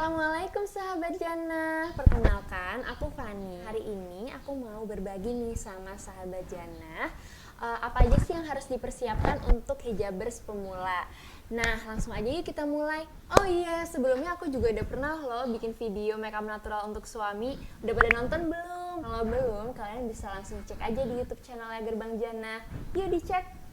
Assalamualaikum sahabat Jannah. Perkenalkan, aku Fani. Hari ini aku mau berbagi nih sama sahabat Jannah apa aja sih yang harus dipersiapkan untuk hijabers pemula. Nah, langsung aja yuk kita mulai. Oh iya, sebelumnya aku juga udah pernah loh bikin video makeup natural untuk suami. Udah pada nonton belum? Kalau belum, kalian bisa langsung cek aja di YouTube channelnya Gerbang Jannah. Yuk dicek.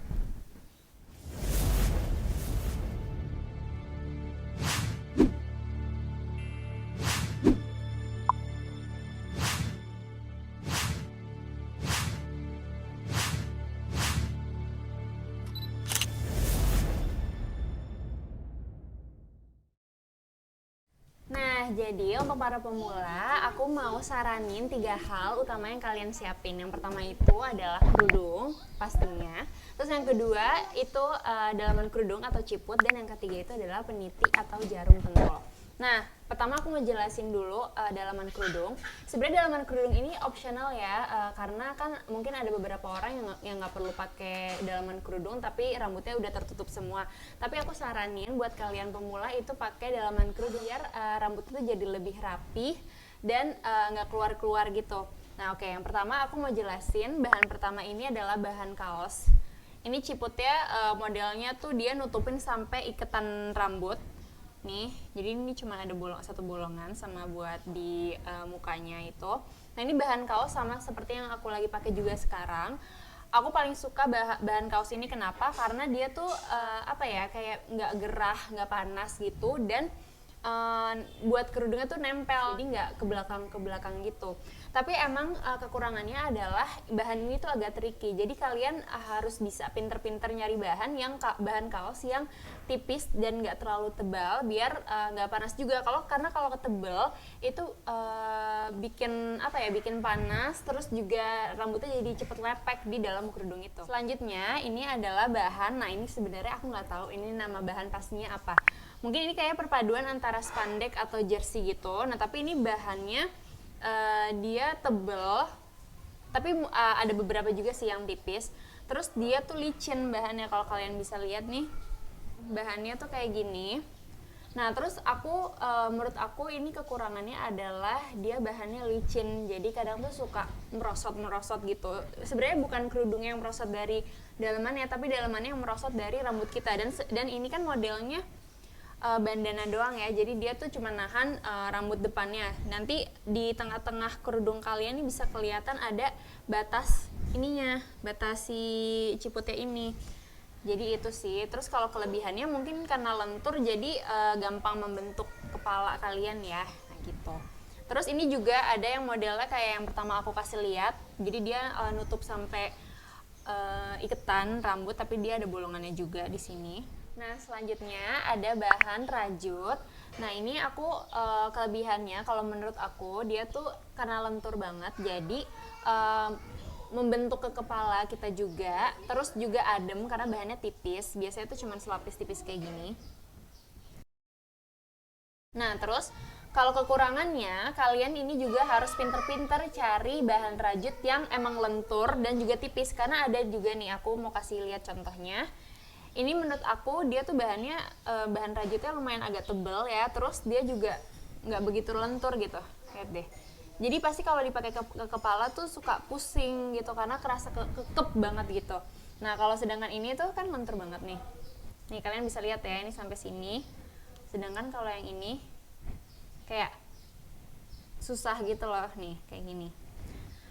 Nah, jadi untuk para pemula, aku mau saranin 3 hal utama yang kalian siapin. Yang pertama itu adalah kerudung, pastinya. Terus yang kedua itu dalaman kerudung atau ciput. Dan yang ketiga itu adalah peniti atau jarum pentul. Nah, pertama aku mau jelasin dulu dalaman kerudung. Sebenarnya dalaman kerudung ini opsional ya, karena kan mungkin ada beberapa orang yang nggak perlu pakai dalaman kerudung tapi rambutnya udah tertutup semua. Tapi aku saranin buat kalian pemula itu pakai dalaman kerudung biar rambut itu jadi lebih rapi dan nggak keluar-keluar gitu. Nah, oke, yang pertama aku mau jelasin bahan pertama ini adalah bahan kaos. Ini ciputnya modelnya tuh dia nutupin sampai iketan rambut. Nih, jadi ini cuma ada satu bolongan sama buat di mukanya itu. Nah, ini bahan kaos sama seperti yang aku lagi pakai juga sekarang. Aku paling suka bahan kaos ini kenapa? Karena dia tuh kayak nggak gerah, nggak panas gitu, dan buat kerudungnya tuh nempel, jadi nggak ke belakang gitu. Tapi emang kekurangannya adalah bahan ini tuh agak tricky. Jadi kalian harus bisa pinter-pinter nyari bahan kaos yang tipis dan nggak terlalu tebal biar nggak panas juga. Karena kalau ketebal itu bikin panas, terus juga rambutnya jadi cepet lepek di dalam kerudung itu. Selanjutnya ini adalah bahan. Nah, ini sebenarnya aku nggak tahu ini nama bahan pastinya apa. Mungkin ini kayak perpaduan antara spandex atau jersey gitu. Nah, tapi ini bahannya dia tebel, tapi ada beberapa juga sih yang tipis. Terus dia tuh licin bahannya, kalau kalian bisa lihat nih, bahannya tuh kayak gini. Nah, terus menurut aku ini kekurangannya adalah dia bahannya licin, jadi kadang tuh suka merosot gitu. Sebenarnya bukan kerudungnya yang merosot dari dalamannya, tapi dalamannya yang merosot dari rambut kita. Dan ini kan modelnya bandana doang ya, jadi dia tuh cuma nahan rambut depannya. Nanti di tengah-tengah kerudung kalian ini bisa kelihatan ada batas si ciputnya ini. Jadi itu sih. Terus kalau kelebihannya mungkin karena lentur jadi gampang membentuk kepala kalian ya, nah gitu. Terus ini juga ada yang modelnya kayak yang pertama aku kasih lihat, jadi dia nutup sampai iketan rambut, tapi dia ada bolongannya juga di sini. Nah, selanjutnya ada bahan rajut. Nah, ini kelebihannya kalau menurut aku dia tuh karena lentur banget, jadi membentuk ke kepala kita juga. Terus juga adem karena bahannya tipis. Biasanya tuh cuma selapis tipis kayak gini. Nah, terus kalau kekurangannya, kalian ini juga harus pinter-pinter cari bahan rajut yang emang lentur dan juga tipis. Karena ada juga nih, aku mau kasih lihat contohnya. Ini menurut aku dia tuh bahan rajutnya lumayan agak tebal ya, terus dia juga nggak begitu lentur gitu, lihat deh. Jadi pasti kalau dipakai ke kepala tuh suka pusing gitu karena kerasa kekep banget gitu. Nah, kalau sedangkan ini tuh kan lentur banget nih. Nih kalian bisa lihat ya, ini sampai sini. Sedangkan kalau yang ini kayak susah gitu loh nih, kayak gini.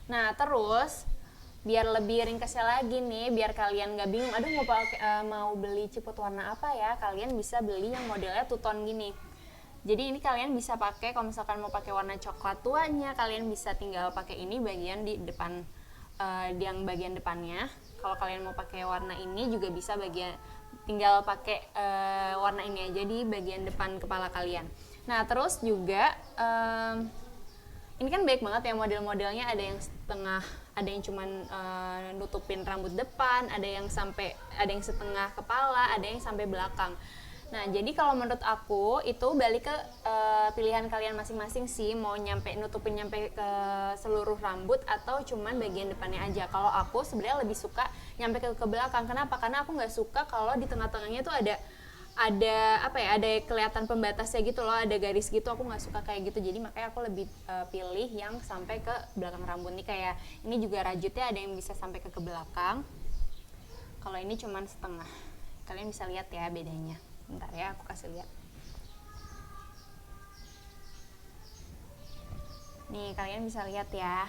Nah, terus biar lebih ringkasnya lagi nih, biar kalian nggak bingung, aduh mau beli ciput warna apa ya, kalian bisa beli yang modelnya two-tone gini. Jadi ini kalian bisa pakai, kalau misalkan mau pakai warna coklat tuanya, kalian bisa tinggal pakai ini bagian di depan, yang bagian depannya. Kalau kalian mau pakai warna ini juga bisa tinggal pakai warna ini aja di bagian depan kepala kalian. Nah, terus juga ini kan baik banget ya model-modelnya, ada yang setengah, ada yang cuman nutupin rambut depan, ada yang setengah kepala, ada yang sampai belakang. Nah, jadi kalau menurut aku itu balik ke pilihan kalian masing-masing sih, mau nutupin nyampe ke seluruh rambut atau cuman bagian depannya aja. Kalau aku sebenarnya lebih suka nyampe ke belakang. Kenapa? Karena aku nggak suka kalau di tengah-tengahnya tuh ada ada apa ya, ada kelihatan pembatasnya gitu loh, ada garis gitu, aku nggak suka kayak gitu. Jadi makanya aku lebih pilih yang sampai ke belakang rambut nih. Kayak ini juga rajutnya ada yang bisa sampai ke belakang, kalau ini cuman setengah. Kalian bisa lihat ya bedanya. Bentar ya, aku kasih lihat. Nih kalian bisa lihat ya,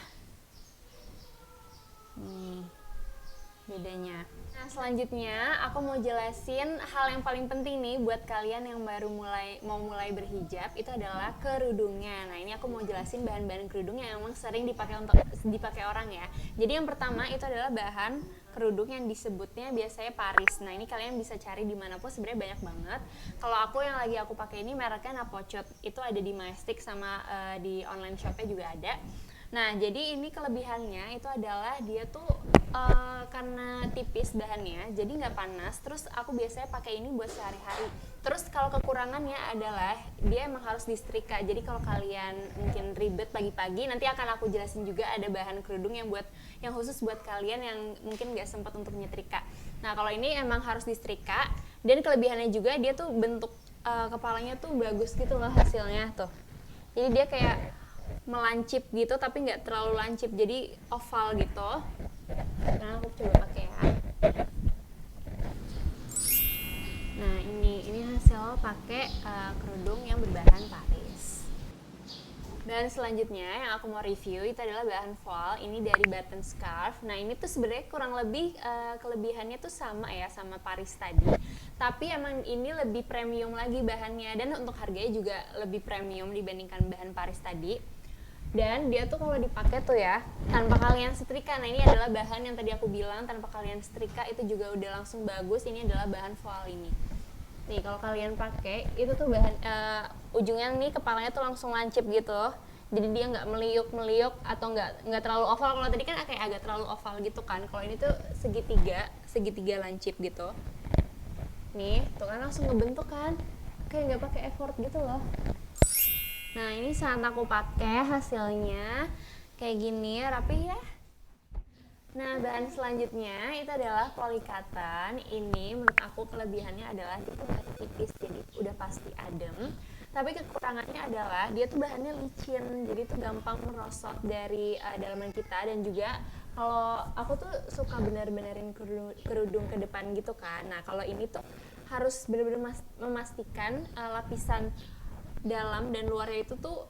nih bedanya. Nah selanjutnya aku mau jelasin hal yang paling penting nih buat kalian yang baru mau mulai berhijab, itu adalah kerudungnya. Nah ini aku mau jelasin bahan-bahan kerudung yang emang sering dipakai orang ya. Jadi yang pertama itu adalah bahan kerudung yang disebutnya biasanya Paris. Nah ini kalian bisa cari dimanapun, sebenarnya banyak banget. Kalau aku yang lagi aku pakai ini mereknya Napocot, itu ada di Majestic sama di online shopnya juga ada. Nah jadi ini kelebihannya itu adalah dia tuh karena tipis bahannya, jadi nggak panas. Terus aku biasanya pakai ini buat sehari-hari. Terus kalau kekurangannya adalah dia emang harus disetrika. Jadi kalau kalian mungkin ribet pagi-pagi, nanti akan aku jelasin juga ada bahan kerudung yang khusus buat kalian yang mungkin nggak sempat untuk nyetrika. Nah kalau ini emang harus disetrika, dan kelebihannya juga dia tuh bentuk kepalanya tuh bagus gitu loh hasilnya tuh. Jadi dia kayak melancip gitu tapi nggak terlalu lancip, jadi oval gitu. Nah aku coba pakai ya. Nah ini hasil pakai kerudung yang berbahan Paris. Dan selanjutnya yang aku mau review itu adalah bahan voile, ini dari Button Scarf. Nah ini tuh sebenarnya kurang lebih kelebihannya tuh sama ya sama Paris tadi, tapi emang ini lebih premium lagi bahannya, dan untuk harganya juga lebih premium dibandingkan bahan Paris tadi. Dan dia tuh kalau dipakai tuh ya tanpa kalian setrika. Nah ini adalah bahan yang tadi aku bilang tanpa kalian setrika itu juga udah langsung bagus. Ini adalah bahan voile ini. Nih kalau kalian pakai itu tuh bahan ujungnya nih kepalanya tuh langsung lancip gitu. Jadi dia nggak meliuk atau nggak terlalu oval. Kalau tadi kan kayak agak terlalu oval gitu kan. Kalau ini tuh segitiga lancip gitu. Nih tuh kan langsung ngebentuk kan. Kayak nggak pakai effort gitu loh. Nah ini saat aku pakai hasilnya kayak gini, rapi ya. Nah bahan selanjutnya itu adalah polycotton. Ini menurut aku kelebihannya adalah dia tuh tipis, jadi udah pasti adem. Tapi kekurangannya adalah dia tuh bahannya licin, jadi tuh gampang merosot dari dalaman kita. Dan juga kalau aku tuh suka bener-benerin kerudung ke depan gitu kan. Nah kalau ini tuh harus bener-bener memastikan lapisan dalam dan luarnya itu tuh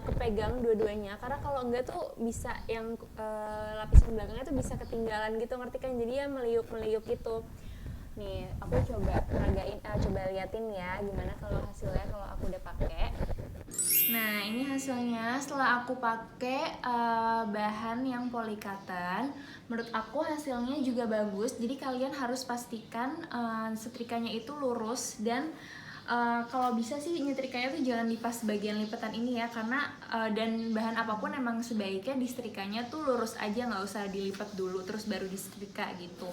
kepegang dua-duanya, karena kalau enggak tuh bisa yang lapisan belakangnya tuh bisa ketinggalan gitu, ngerti kan? Jadi ya meliuk gitu. Nih aku coba coba liatin ya gimana kalau hasilnya kalau aku udah pakai. Nah ini hasilnya setelah aku pakai bahan yang polycotton. Menurut aku hasilnya juga bagus. Jadi kalian harus pastikan setrikanya itu lurus, dan kalau bisa sih nyetrikanya tuh jangan di pas bagian lipatan ini ya, karena dan bahan apapun emang sebaiknya disetrikanya tuh lurus aja, nggak usah dilipat dulu terus baru disetrika gitu.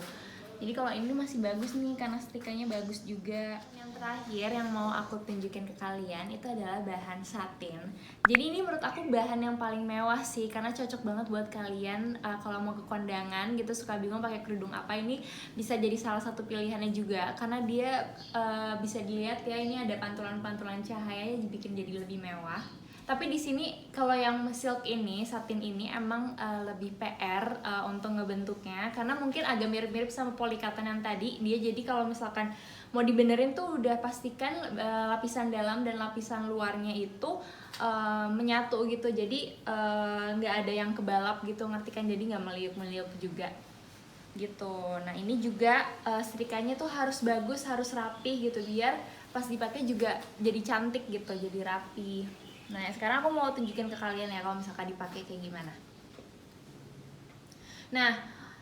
Jadi kalau ini masih bagus nih karena setrikanya bagus juga. Yang terakhir yang mau aku tunjukin ke kalian itu adalah bahan satin. Jadi ini menurut aku bahan yang paling mewah sih, karena cocok banget buat kalian kalau mau ke kondangan gitu, suka bingung pakai kerudung apa, ini bisa jadi salah satu pilihannya juga, karena dia bisa dilihat ya, ini ada pantulan-pantulan cahaya dibikin jadi lebih mewah. Tapi di sini kalau yang silk ini, satin ini emang lebih PR untuk ngebentuknya, karena mungkin agak mirip-mirip sama polycotton yang tadi. Dia jadi kalau misalkan mau dibenerin tuh udah pastikan lapisan dalam dan lapisan luarnya itu menyatu gitu. Jadi nggak ada yang kebalap gitu, ngerti kan? Jadi nggak meliuk-meliuk juga gitu. Nah ini juga setrikanya tuh harus bagus, harus rapi gitu, biar pas dipakai juga jadi cantik gitu, jadi rapi. Nah sekarang aku mau tunjukin ke kalian ya kalau misalkan dipakai kayak gimana. Nah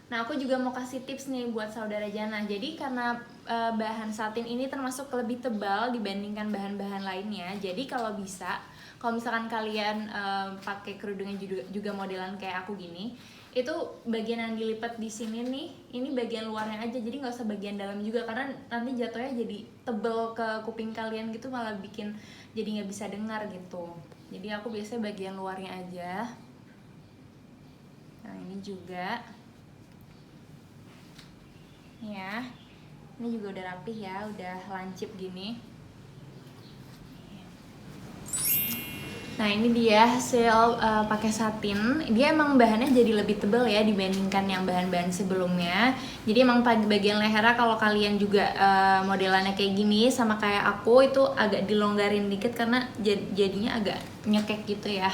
aku juga mau kasih tips nih buat saudara Jana. Jadi karena bahan satin ini termasuk lebih tebal dibandingkan bahan-bahan lainnya. Jadi kalau bisa, kalau misalkan kalian pakai kerudungnya juga modelan kayak aku gini, itu bagian yang dilipat di sini nih, ini bagian luarnya aja, jadi nggak usah bagian dalam juga, karena nanti jatuhnya jadi tebel ke kuping kalian gitu, malah bikin jadi nggak bisa dengar gitu. Jadi aku biasanya bagian luarnya aja. Nah ini juga ya, Ini juga udah rapih ya, udah lancip gini. Nah ini dia hasil pakai satin. Dia emang bahannya jadi lebih tebal ya dibandingkan yang bahan-bahan sebelumnya. Jadi emang bagian lehernya kalau kalian juga modelannya kayak gini sama kayak aku itu agak dilonggarin dikit karena jadinya agak nyekek gitu ya.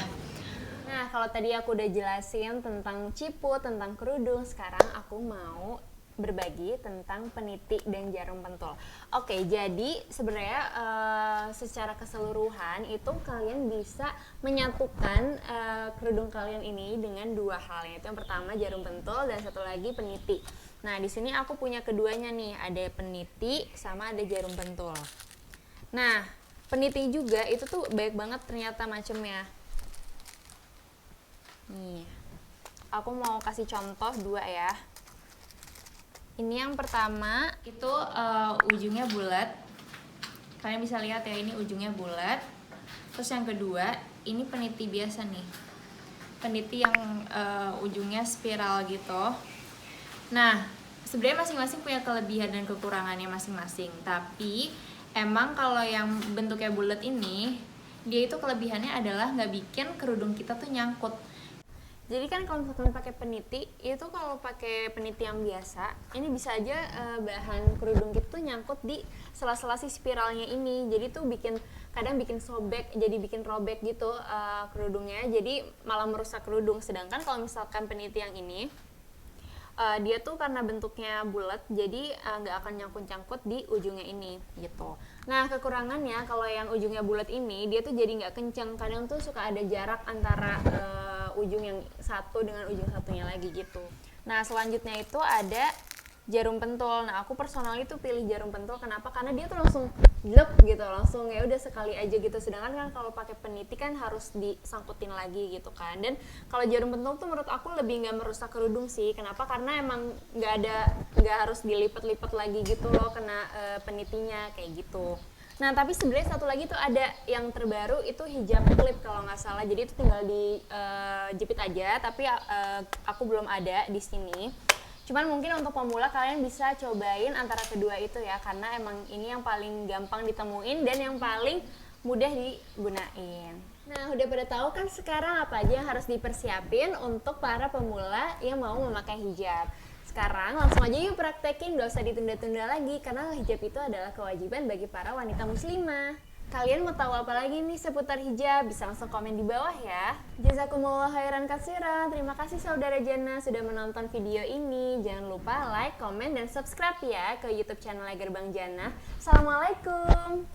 Nah kalau tadi aku udah jelasin tentang ciput, tentang kerudung, sekarang aku mau berbagi tentang peniti dan jarum pentul. Oke, jadi sebenarnya secara keseluruhan itu kalian bisa menyatukan kerudung kalian ini dengan dua hal, yaitu yang pertama jarum pentul dan satu lagi peniti. Nah, di sini aku punya keduanya nih, ada peniti sama ada jarum pentul. Nah, peniti juga itu tuh banyak banget ternyata macamnya. Nih, aku mau kasih contoh dua ya. Ini yang pertama itu ujungnya bulat. Kalian bisa lihat ya, ini ujungnya bulat. Terus yang kedua, ini peniti biasa nih. Peniti yang ujungnya spiral gitu. Nah, sebenarnya masing-masing punya kelebihan dan kekurangannya masing-masing. Tapi emang kalau yang bentuknya bulat ini, dia itu kelebihannya adalah nggak bikin kerudung kita tuh nyangkut. Jadi kan kalau misalkan pakai peniti, itu kalau pakai peniti yang biasa, ini bisa aja bahan kerudung kita tuh nyangkut di sela-sela si spiralnya ini. Jadi tuh kadang bikin sobek, jadi bikin robek gitu kerudungnya, jadi malah merusak kerudung. Sedangkan kalau misalkan peniti yang ini, dia tuh karena bentuknya bulat, jadi nggak akan nyangkut-nyangkut di ujungnya ini gitu. Nah kekurangannya kalau yang ujungnya bulat ini, dia tuh jadi nggak kenceng. Kadang tuh suka ada jarak antara ujung yang satu dengan ujung satunya lagi gitu. Nah selanjutnya itu ada jarum pentul. Nah aku personal itu pilih jarum pentul, kenapa? Karena dia tuh langsung glep gitu, langsung ya udah sekali aja gitu. Sedangkan kan kalau pakai peniti kan harus disangkutin lagi gitu kan. Dan kalau jarum pentul tuh menurut aku lebih nggak merusak kerudung sih. Kenapa? Karena emang nggak harus dilipat-lipat lagi gitu loh kena penitinya kayak gitu. Nah tapi sebenarnya satu lagi tuh ada yang terbaru, itu hijab clip kalau nggak salah. Jadi itu tinggal dijepit aja, tapi aku belum ada di sini. Cuman mungkin untuk pemula kalian bisa cobain antara kedua itu ya, karena emang ini yang paling gampang ditemuin dan yang paling mudah digunain. Nah udah pada tahu kan sekarang apa aja yang harus dipersiapin untuk para pemula yang mau memakai hijab. Sekarang langsung aja yuk praktekin, gak usah ditunda-tunda lagi, karena hijab itu adalah kewajiban bagi para wanita muslimah. Kalian mau tahu apa lagi nih seputar hijab? Bisa langsung komen di bawah ya. Jazakumullah khairan katsiran. Terima kasih saudara Jannah sudah menonton video ini. Jangan lupa like, komen, dan subscribe ya ke YouTube channel Gerbang Jannah. Assalamualaikum.